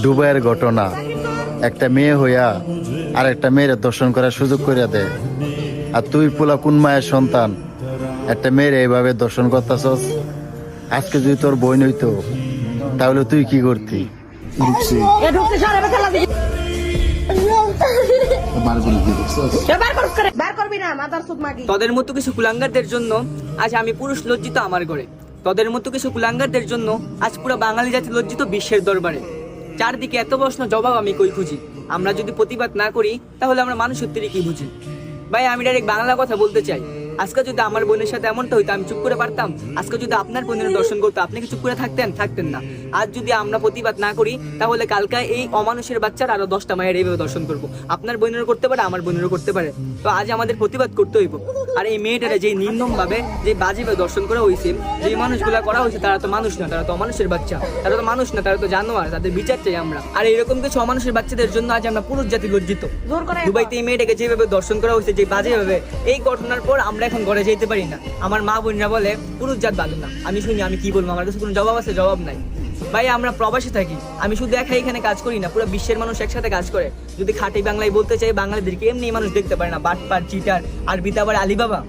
দুবাইয়ের ঘটনা, একটা মেয়ে হইয়া আর একটা মেয়ের দর্শন করার সুযোগ করে দেয়, আর তুই পোলা কোন মায়ের সন্তান একটা মেয়ের এইভাবে দর্শন করতেছস? আজকে যদি তোর বই নইতো তাহলে তুই কি করতি? তোদের মতো কিছু কুলাঙ্গারদের জন্য আজ আমি পুরুষ লজ্জিত আমার ঘরে। তোদের মতো কিছু কুলাঙ্গারদের জন্য আজ পুরো বাঙালি জাতি লজ্জিত বিশ্বের দরবারে। চারদিকে এত প্রশ্ন জবাব আমি কই খুঁজি? আমরা যদি প্রতিবাদ না করি তাহলে আমরা মানুষ সত্যি কি বুঝি? ভাই আমি ডাইরেক্ট বাংলা কথা বলতে চাই। আজকে যদি আমার বোনের সাথে এমনটা হইতো আমি চুপ করে পারতাম? আজকে যদি আপনার বোনের দর্শন করতো আপনি কি চুপ করে থাকতেন না? আজ যদি আমরা প্রতিবাদ না করি তাহলে কালকে এই অমানুষের বাচ্চার আরো 10টা মায়ের এইভাবে দর্শন করবো। আপনার বোনেরও করতে পারে, আমার বোনেরও করতে পারে। তো আজ আমাদের প্রতিবাদ করতে হইব। আর এই মেয়েটারা যে নির্মম ভাবে যে বাজেভাবে দর্শন করা হয়েছে, যে মানুষগুলা করা হয়েছে, তারা তো মানুষ না, তারা তো অমানুষের বাচ্চা, তারা তো মানুষ না, তারা তো জানোয়ার। তাদের বিচার চাই আমরা। আর এরকম কিছু অমানুষের বাচ্চাদের জন্য আজ আমরা পুরুষ জাতি লজ্জিত। দুবাইতে এই মেয়েটাকে যেভাবে দর্শন করা হয়েছে, যে বাজেভাবে, এই ঘটনার পর আমরা এখন ঘরে যেতে পারি না। আমার মা বোনরা বলে পুরুষ জাত ভালো না। আমি শুনি, আমি কি বলবো? আমার কাছে কোনো জবাব আছে? জবাব নাই। ভাই আমরা প্রবাসী থাকি, আমি শুধু একাই এখানে কাজ করি না, পুরো বিশ্বের মানুষ একসাথে কাজ করে। যদি খাঁটি বাংলায় বলতে চাই, বাঙালিদেরকে এমনি মানুষ দেখতে পারে না, বাটপার, চিটার আর বিতাবার আলিবাবা।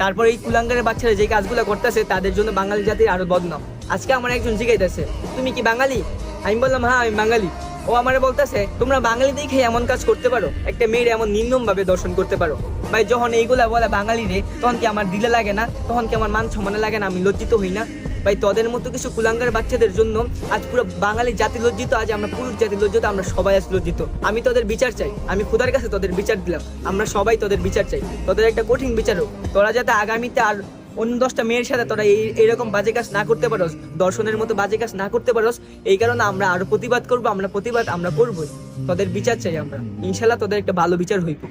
তারপর এই কুলাঙ্গারের বাচ্চারা যে কাজগুলো করতেছে তাদের জন্য বাঙালি জাতির আরো বদনাম। আজকে আমার একজন জিজ্ঞাইতেছে, তুমি কি বাঙালি? আমি বললাম হ্যাঁ আমি বাঙালি। ও আমারে বলতেছে তোমরা বাঙালি দেখে এমন কাজ করতে পারো, একটা মেয়ের এমন নির্মম ভাবে দর্শন করতে পারো? ভাই যখন এইগুলা বলে বাঙালি রে, তখন কি আমার দিলে লাগে না? তখন কি আমার মান সম্মানে লাগে না? আমি লজ্জিত হই না? ভাই তোদের মতো কিছু কুলাঙ্গার বাচ্চাদের জন্য আজ পুরো বাঙালি জাতি লজ্জিত, আজ আমরা পুরুষ জাতি লজ্জিত, আমরা সবাই আজ লজ্জিত। আমি তোদের বিচার চাই, আমি খোদার কাছে তোদের বিচার দিলাম, আমরা সবাই তোদের বিচার চাই, তোদের একটা কঠিন বিচার হোক। তোরা যাতে আগামীতে আর অন্য 10টা মেয়ের সাথে তোরা এইরকম বাজে কাজ না করতে পারোস, দর্শনের মতো বাজে কাজ না করতে পারোস। এই কারণে আমরা আরো প্রতিবাদ করবো, আমরা করবোই। তোদের বিচার চাই আমরা, ইনশাল্লাহ তোদের একটা ভালো বিচার হইব।